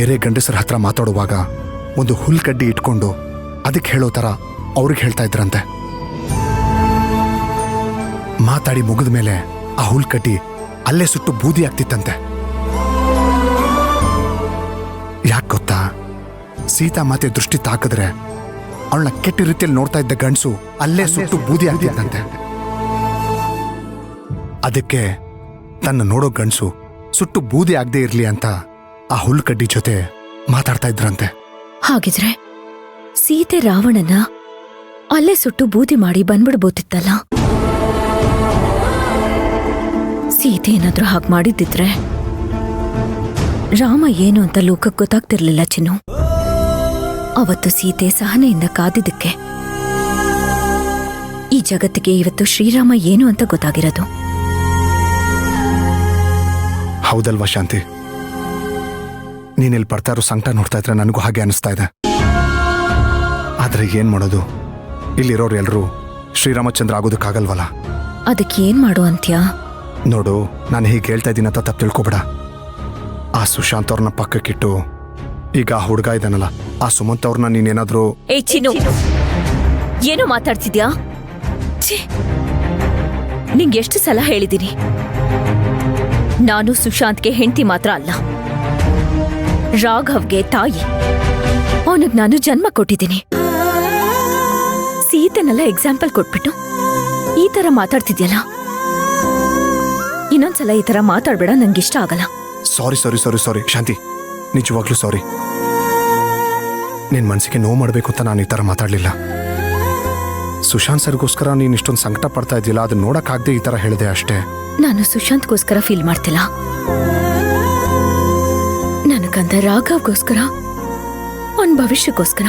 ಬೇರೆ ಗಂಡಸರ ಹತ್ರ ಮಾತಾಡುವಾಗ ಒಂದು ಹುಲ್ಕಡ್ಡಿ ಇಟ್ಕೊಂಡು ಅದಕ್ಕೆ ಹೇಳೋ ಥರ ಅವ್ರಿಗೆ ಹೇಳ್ತಾ ಇದ್ರಂತೆ. ಮಾತಾಡಿ ಮುಗಿದ ಮೇಲೆ ಆ ಹುಲ್ಕಡ್ಡಿ ಅಲ್ಲೇ ಸುಟ್ಟು ಬೂದಿ ಆಗ್ತಿತ್ತಂತೆ. ಯಾಕೆ ಗೊತ್ತಾ? ಸೀತಾ ಮಾತೆ ದೃಷ್ಟಿ ತಾಕಿದ್ರೆ ಅವಳನ್ನ ಕೆಟ್ಟ ರೀತಿಯಲ್ಲಿ ನೋಡ್ತಾ ಇದ್ದ ಗಂಡಸು ಅಲ್ಲೇ ಸುಟ್ಟು ಬೂದಿ ಆಗ್ತಿತ್ತಂತೆ. ಅದಕ್ಕೆ ತನ್ನ ನೋಡೋ ಗಂಡಸು ಸುಟ್ಟು ಬೂದಿ ಆಗದೆ ಇರ್ಲಿ ಅಂತ ಆ ಹುಲ್ಕಡ್ಡಿ ಜೊತೆ ಮಾತಾಡ್ತಾ ಇದ್ರಂತೆ. ಹಾಗಿದ್ರೆ ಸೀತೆ ರಾವಣನ ಅಲ್ಲೇ ಸುಟ್ಟು ಬೂದಿ ಮಾಡಿ ಬಂದ್ಬಿಡ್ಬೋದಿತ್ತಲ್ಲ. ಸೀತೆ ಏನಾದ್ರೂ ಹಾಗೆ ಮಾಡಿದ್ದಿದ್ರೆ ರಾಮ ಏನು ಅಂತ ಲೋಕಕ್ಕೆ ಗೊತ್ತಾಗ್ತಿರ್ಲಿಲ್ಲ ಚಿನ್ನು. ಅವತ್ತು ಸೀತೆ ಸಹನೆಯಿಂದ ಕಾದಿದ್ದಕ್ಕೆ ಈ ಜಗತ್ತಿಗೆ ಇವತ್ತು ಶ್ರೀರಾಮ ಏನು ಅಂತ ಗೊತ್ತಾಗಿರೋದು. ಹೌದಲ್ವಾ ಶಾಂತಿ? ನೀನಿಲ್ಲಿ ಬರ್ತಾ ಇರೋ ಸಂಕಟ ನೋಡ್ತಾ ಇದ್ರೆ ನನಗೂ ಹಾಗೆ ಅನಿಸ್ತಾ ಇದೆ. ಆದ್ರೆ ಏನ್ ಮಾಡೋದು, ಇಲ್ಲಿರೋರು ಎಲ್ಲರೂ ಶ್ರೀರಾಮಚಂದ್ರ ಆಗೋದಕ್ಕಾಗಲ್ವಲ್ಲ. ಅದಕ್ಕೆ ಏನ್ ಮಾಡು ಅಂತ್ಯಾ? ನೋಡು, ನಾನು ಹೀಗೆ ಹೇಳ್ತಾ ಇದ್ದೀನಿ ಅಂತ ತಪ್ಪು ತಿಳ್ಕೊಬೇಡ. ಆ ಸುಶಾಂತ್ ಅವ್ರನ್ನ ಪಕ್ಕಕ್ಕಿಟ್ಟು ಈಗ ಆ ಹುಡುಗ ಇದ್ದಾನಲ್ಲ, ಆ ಸುಮಂತ್ ಅವ್ರನ್ನ ನೀನೇನಾದ್ರೂ... ಏ ಚಿನ್ನು, ಏನು ಮಾತಾಡ್ತಿದ್ಯಾ? ನಿಂಗೆ ಎಷ್ಟು ಸಲ ಹೇಳಿದ್ದೀನಿ, ನಾನು ಸುಶಾಂತ್ಗೆ ಹೆಂಡತಿ ಮಾತ್ರ ಅಲ್ಲ, ರಾಘವ್ಗೆ ತಾಯಿ. ಅವನಿಗೆ ನಾನು ಜನ್ಮ ಕೊಟ್ಟಿದ್ದೀನಿ. ಸೀತೆನೆಲ್ಲ ಎಕ್ಸಾಂಪಲ್ ಕೊಟ್ಬಿಟ್ಟು ಈ ತರ ಮಾತಾಡ್ತಿದ್ಯಲ್ಲ, ಇನ್ನೊಂದ್ಸಲ ಈ ತರ ಮಾತಾಡ್ಬೇಡ, ನಂಗಿಷ್ಟ ಆಗಲ್ಲ. ಸಾರಿ ಸಾರಿ ಸಾರಿ ಸಾರಿ ಶಾಂತಿ, ನಿಜವಾಗ್ಲೂ ಸಾರಿ. ನಿನ್ ಮನಸ್ಸಿಗೆ ನೋವು ಮಾಡಬೇಕು ಅಂತ ನಾನು ಈ ತರ ಮಾತಾಡ್ಲಿಲ್ಲ. ಸುಶಾಂತ್ ಸರ್ಗೋಸ್ಕರ ನೀನ್ ಇಷ್ಟೊಂದು ಸಂಕಟ ಪಡ್ತಾ ಇದೆಯಲ್ಲ, ಅದನ್ನ ನೋಡಕ್ಕಾಗದೆ ಈ ತರ ಹೇಳಿದೆ ಅಷ್ಟೇ. ನಾನು ಸುಶಾಂತ್ಗೋಸ್ಕರ ಫೀಲ್ ಮಾಡ್ತಿಲ್ಲ, ನನ್ನ ಗಂಧ ರಾಘವ್ಗೋಸ್ಕರ, ಅವನ್ ಭವಿಷ್ಯಕ್ಕೋಸ್ಕರ.